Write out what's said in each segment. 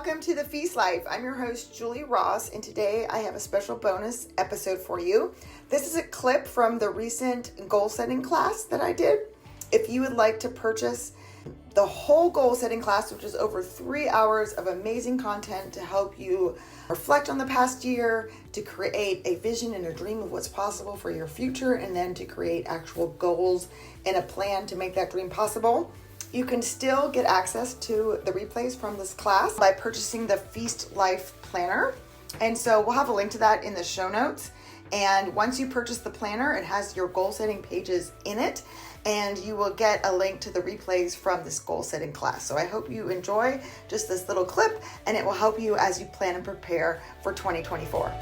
welcome to The Feast Life. I'm your host, Julie Ross, and today I have a special bonus episode for you. This is a clip from the recent goal setting class that I did. If you would like to purchase the whole goal setting class, which is over 3 hours of amazing content to help you reflect on the past year, to create a vision and a dream of what's possible for your future, and then to create actual goals and a plan to make that dream possible, you can still get access to the replays from this class by purchasing the Feast Life Planner. And so we'll have a link to that in the show notes. And once you purchase the planner, it has your goal setting pages in it, and you will get a link to the replays from this goal setting class. So I hope you enjoy just this little clip, and it will help you as you plan and prepare for 2024.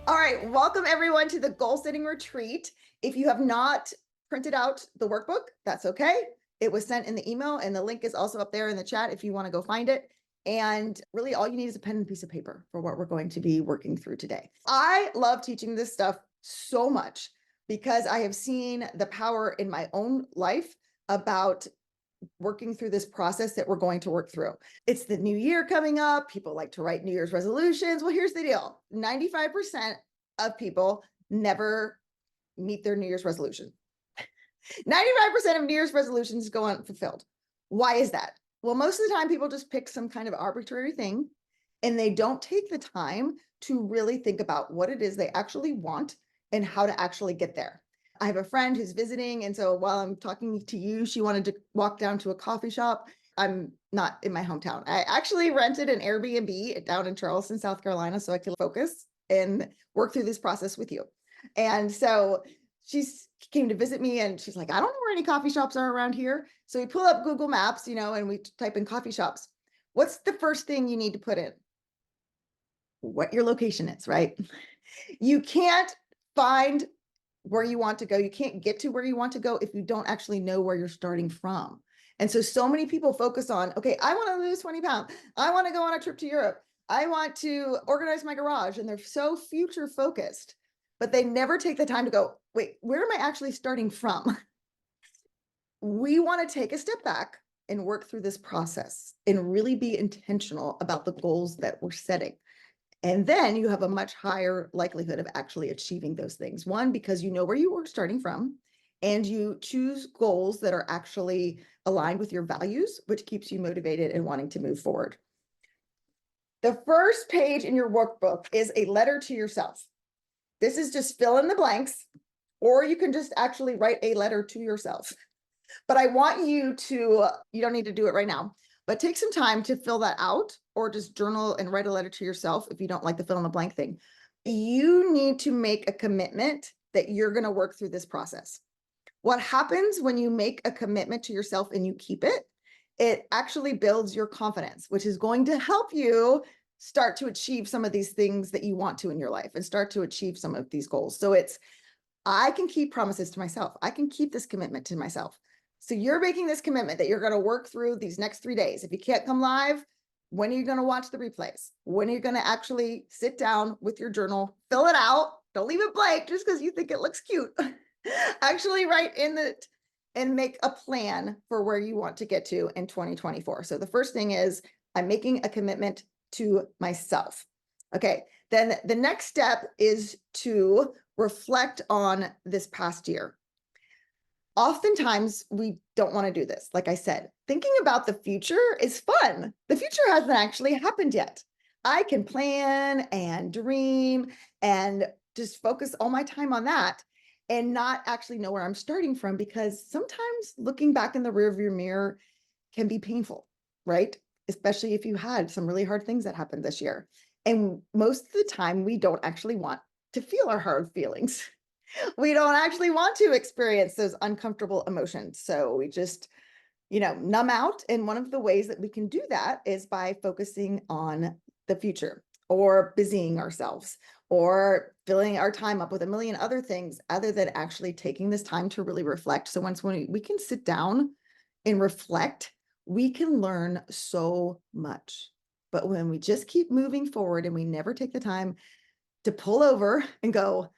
All right, welcome everyone to the goal setting retreat. If you have not printed out the workbook, that's okay. It was sent in the email, and the link is also up there in the chat if you want to go find it. And really all you need is a pen and a piece of paper for what we're going to be working through today. I love teaching this stuff so much because I have seen the power in my own life about working through this process that we're going to work through. It's the new year coming up. People like to write New Year's resolutions. Well, here's the deal. 95% of people never meet their New Year's resolution. 95% of New Year's resolutions go unfulfilled. Why is that? Well, most of the time people just pick some kind of arbitrary thing and they don't take the time to really think about what it is they actually want and how to actually get there. I have a friend who's visiting, and so while I'm talking to you, she wanted to walk down to a coffee shop. I'm not in my hometown. I actually rented an Airbnb down in Charleston, South Carolina, so I could focus and work through this process with you. And so she came to visit me, and she's like, I don't know where any coffee shops are around here. So we pull up Google Maps, and we type in coffee shops. What's the first thing you need to put in? What your location is, right? You can't find where you want to go. You can't get to where you want to go if you don't actually know where you're starting from. And so many people focus on, okay, I want to lose 20 pounds. I want to go on a trip to Europe. I want to organize my garage. And they're so future focused, but they never take the time to go, wait, where am I actually starting from? We want to take a step back and work through this process and really be intentional about the goals that we're setting. And then you have a much higher likelihood of actually achieving those things. One, because you know where you were starting from, and you choose goals that are actually aligned with your values, which keeps you motivated and wanting to move forward. The first page in your workbook is a letter to yourself. This is just fill in the blanks, or you can just actually write a letter to yourself. But I want you to, you don't need to do it right now, but take some time to fill that out, or just journal and write a letter to yourself if you don't like the fill in the blank thing. You need to make a commitment that you're going to work through this process. What happens when you make a commitment to yourself and you keep it? It actually builds your confidence, which is going to help you start to achieve some of these things that you want to in your life and start to achieve some of these goals. So I can keep promises to myself. I can keep this commitment to myself. So you're making this commitment that you're going to work through these next 3 days. If you can't come live, when are you going to watch the replays? When are you going to actually sit down with your journal, fill it out? Don't leave it blank just because you think it looks cute. Actually write in it and make a plan for where you want to get to in 2024. So the first thing is I'm making a commitment to myself. Okay. Then the next step is to reflect on this past year. Oftentimes we don't want to do this. Like I said, thinking about the future is fun. The future hasn't actually happened yet. I can plan and dream and just focus all my time on that and not actually know where I'm starting from, because sometimes looking back in the rearview mirror can be painful, right? Especially if you had some really hard things that happened this year. And most of the time we don't actually want to feel our hard feelings. We don't actually want to experience those uncomfortable emotions. So we just, numb out. And one of the ways that we can do that is by focusing on the future, or busying ourselves, or filling our time up with a million other things other than actually taking this time to really reflect. So once when we can sit down and reflect, we can learn so much. But when we just keep moving forward and we never take the time to pull over and go,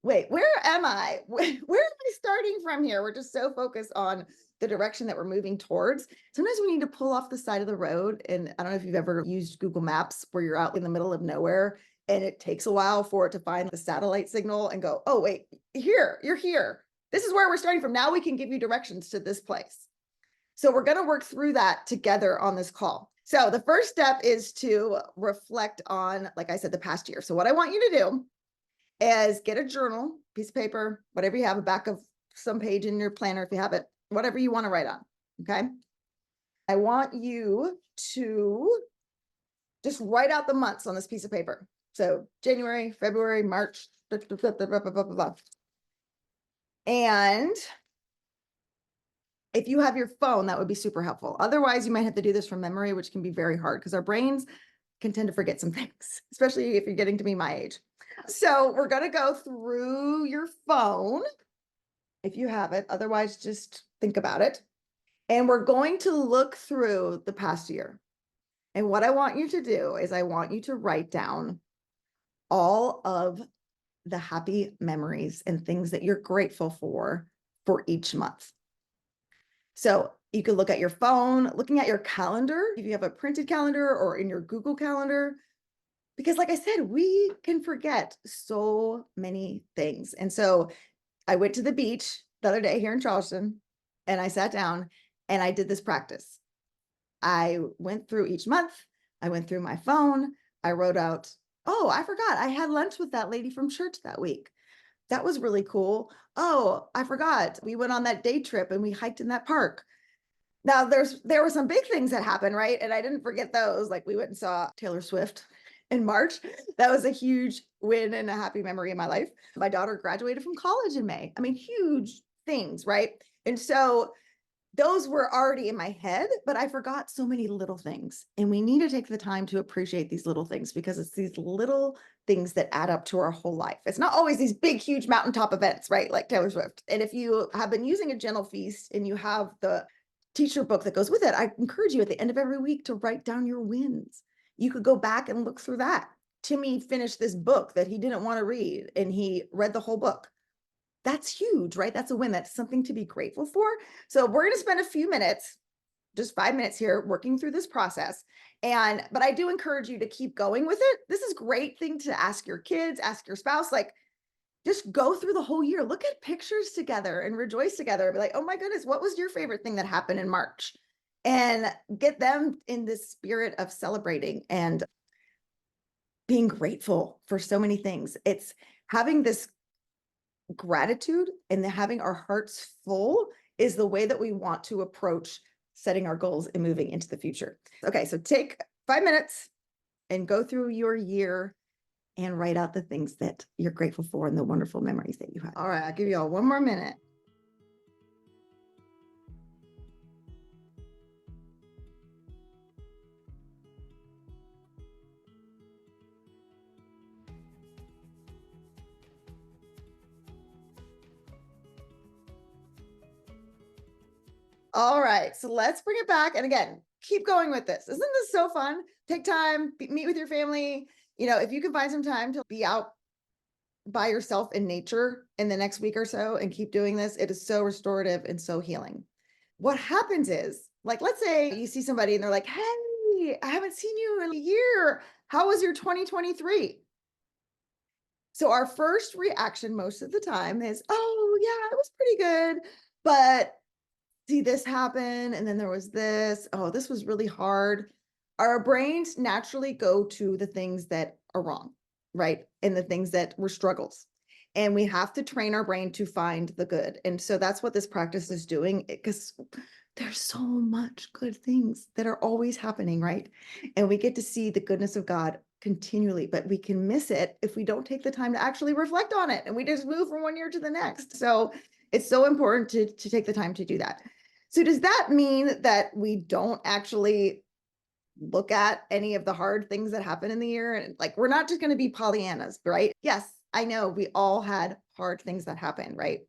wait, where am I? Where am I starting from here? We're just so focused on the direction that we're moving towards, sometimes we need to pull off the side of the road. And I don't know if you've ever used Google Maps where you're out in the middle of nowhere and it takes a while for it to find the satellite signal and go, oh, wait, you're here. This is where we're starting from. Now we can give you directions to this place. So we're going to work through that together on this call. So the first step is to reflect on, like I said, the past year. So what I want you to do is get a journal, piece of paper, whatever you have, a back of some page in your planner if you have it, whatever you want to write on. Okay. I want you to just write out the months on this piece of paper. So January, February, March, blah, blah, blah, blah, blah, blah, blah. And if you have your phone, that would be super helpful. Otherwise, you might have to do this from memory, which can be very hard because our brains can tend to forget some things, especially if you're getting to be my age. So we're going to go through your phone if you have it. Otherwise, just think about it. And we're going to look through the past year. And what I want you to do is I want you to write down all of the happy memories and things that you're grateful for each month. So you could look at your phone, looking at your calendar, if you have a printed calendar or in your Google Calendar, because like I said, we can forget so many things. And so I went to the beach the other day here in Charleston and I sat down and I did this practice. I went through each month. I went through my phone. I wrote out, oh, I forgot I had lunch with that lady from church that week. That was really cool. Oh, I forgot. We went on that day trip and we hiked in that park. Now there were some big things that happened, right? And I didn't forget those. Like we went and saw Taylor Swift in March. That was a huge win and a happy memory in my life. My daughter graduated from college in May. I mean, huge things, right? And so those were already in my head, but I forgot so many little things. And we need to take the time to appreciate these little things because it's these little things that add up to our whole life. It's not always these big, huge mountaintop events, right? Like Taylor Swift. And if you have been using a Gentle Feast and you have the teacher book that goes with it, I encourage you at the end of every week to write down your wins. You could go back and look through that. Timmy finished this book that he didn't want to read and he read the whole book. That's huge, right? That's a win. That's something to be grateful for. So we're going to spend a few minutes, just 5 minutes here, working through this process. But I do encourage you to keep going with it. This is a great thing to ask your kids, ask your spouse, like just go through the whole year, look at pictures together and rejoice together. Be like, oh my goodness, what was your favorite thing that happened in March? And get them in this spirit of celebrating and being grateful for so many things. It's having this gratitude and having our hearts full is the way that we want to approach setting our goals and moving into the future. Okay, so take 5 minutes and go through your year and write out the things that you're grateful for and the wonderful memories that you have. All right, I'll give you all one more minute. All right, so let's bring it back. And again, keep going with this. Isn't this so fun? Take time, meet with your family. You know, if you can find some time to be out by yourself in nature in the next week or so and keep doing this, it is so restorative and so healing. What happens is, like, let's say you see somebody and they're like, hey, I haven't seen you in a year. How was your 2023? So our first reaction most of the time is, oh yeah, it was pretty good. But see this happen, and then there was this, oh, this was really hard. Our brains naturally go to the things that are wrong, right? And the things that were struggles. And we have to train our brain to find the good. And so that's what this practice is doing, because there's so much good things that are always happening, right? And we get to see the goodness of God continually, but we can miss it if we don't take the time to actually reflect on it and we just move from one year to the next. So it's so important to take the time to do that. So does that mean that we don't actually look at any of the hard things that happen in the year? And like, we're not just going to be Pollyannas, right? Yes, I know we all had hard things that happened, right?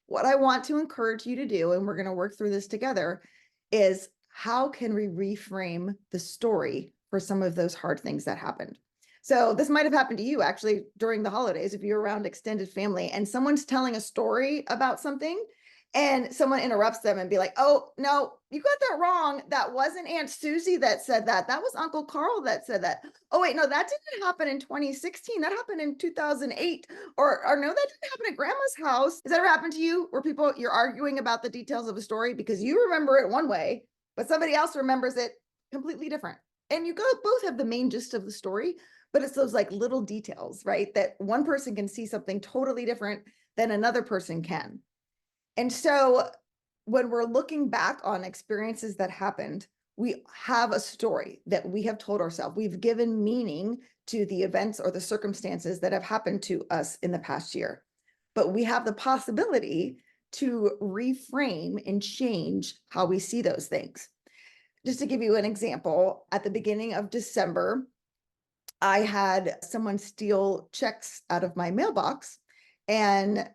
What I want to encourage you to do, and we're going to work through this together, is how can we reframe the story for some of those hard things that happened? So this might have happened to you actually during the holidays, if you're around extended family and someone's telling a story about something And someone interrupts them and be like, oh, no, you got that wrong. That wasn't Aunt Susie that said that. That was Uncle Carl that said that. Oh, wait, no, that didn't happen in 2016. That happened in 2008. Or no, that didn't happen at grandma's house. Has that ever happened to you where you're arguing about the details of a story because you remember it one way, but somebody else remembers it completely different? And you both have the main gist of the story, but it's those like little details, right? That one person can see something totally different than another person can. And so when we're looking back on experiences that happened, we have a story that we have told ourselves. We've given meaning to the events or the circumstances that have happened to us in the past year. But we have the possibility to reframe and change how we see those things. Just to give you an example, at the beginning of December, I had someone steal checks out of my mailbox and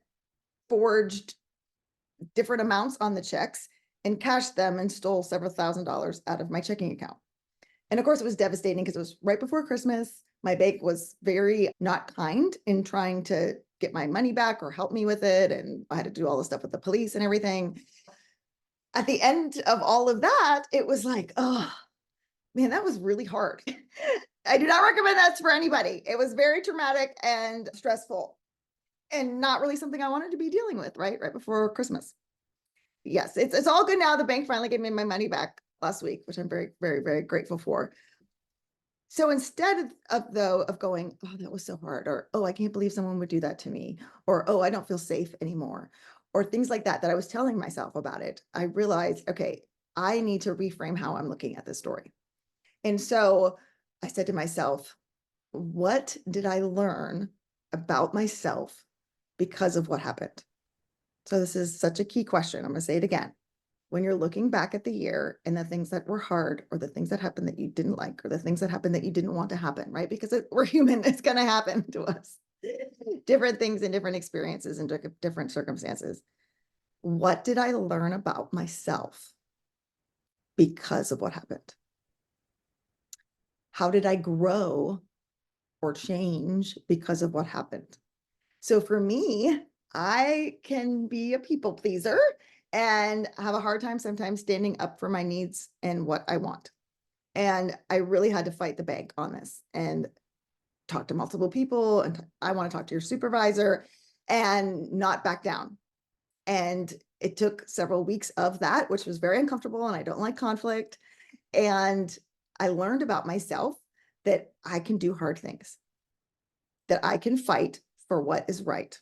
forged different amounts on the checks and cashed them and stole several $1,000s out of my checking account. And of course, it was devastating because it was right before Christmas. My bank was very not kind in trying to get my money back or help me with it. And I had to do all the stuff with the police and everything. At the end of all of that, it was like, oh, man, that was really hard. I do not recommend that for anybody. It was very traumatic and stressful and not really something I wanted to be dealing with right before Christmas. Yes, it's all good now. The bank finally gave me my money back last week, which I'm very, very, very grateful for. So instead of going, oh, that was so hard, or, oh, I can't believe someone would do that to me, or, oh, I don't feel safe anymore, or things like that I was telling myself about it, I realized, okay, I need to reframe how I'm looking at this story. And so I said to myself, what did I learn about myself because of what happened? So this is such a key question. I'm going to say it again. When you're looking back at the year and the things that were hard, or the things that happened that you didn't like, or the things that happened that you didn't want to happen, right? Because we're human, it's going to happen to us. Different things and different experiences and different circumstances. What did I learn about myself because of what happened? How did I grow or change because of what happened? So for me, I can be a people pleaser and have a hard time sometimes standing up for my needs and what I want. And I really had to fight the bank on this and talk to multiple people. And I want to talk to your supervisor and not back down. And it took several weeks of that, which was very uncomfortable. And I don't like conflict. And I learned about myself that I can do hard things, that I can fight for what is right.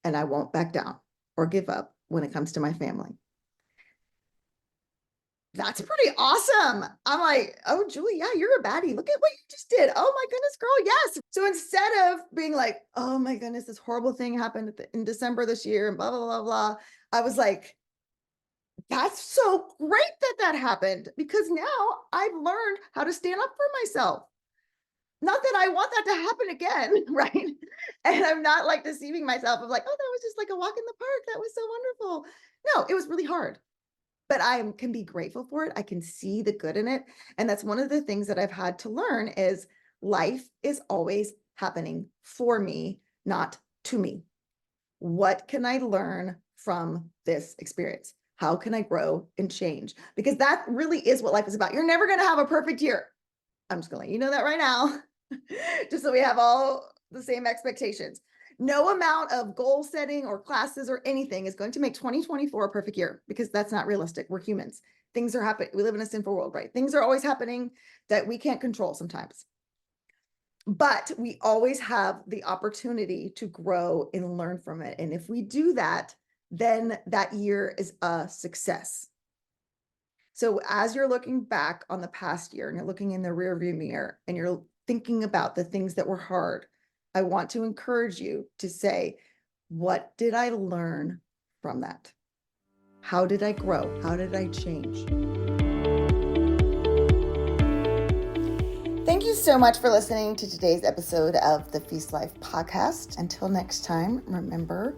And I won't back down or give up when it comes to my family. That's pretty awesome. I'm like, oh, Julie, yeah, you're a baddie. Look at what you just did. Oh my goodness, girl. Yes. So instead of being like, oh my goodness, this horrible thing happened in December this year and blah, blah, blah, blah. I was like, that's so great that happened, because now I've learned how to stand up for myself. Not that I want that to happen again, right? And I'm not like deceiving myself of like, oh, that was just like a walk in the park. That was so wonderful. No, it was really hard, but I can be grateful for it. I can see the good in it. And that's one of the things that I've had to learn is life is always happening for me, not to me. What can I learn from this experience? How can I grow and change? Because that really is what life is about. You're never going to have a perfect year. I'm just going to let you know that right now. Just so we have all the same expectations. No amount of goal setting or classes or anything is going to make 2024 a perfect year, because that's not realistic. We're humans. Things are happening. We live in a sinful world, right? Things are always happening that we can't control sometimes. But we always have the opportunity to grow and learn from it. And if we do that, then that year is a success. So as you're looking back on the past year and you're looking in the rearview mirror and you're thinking about the things that were hard, I want to encourage you to say, what did I learn from that? How did I grow? How did I change? Thank you so much for listening to today's episode of the Feast Life podcast. Until next time, remember,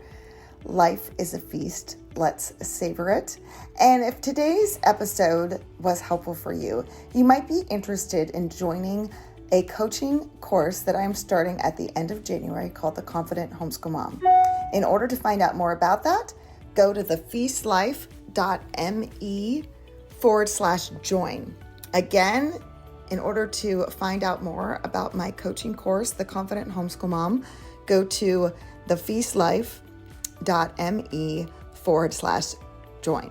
life is a feast. Let's savor it. And if today's episode was helpful for you, you might be interested in joining a coaching course that I'm starting at the end of January called the Confident Homeschool Mom. In order to find out more about that, go to thefeastlife.me/join. Again, in order to find out more about my coaching course, The Confident Homeschool Mom, go to thefeastlife.me/join.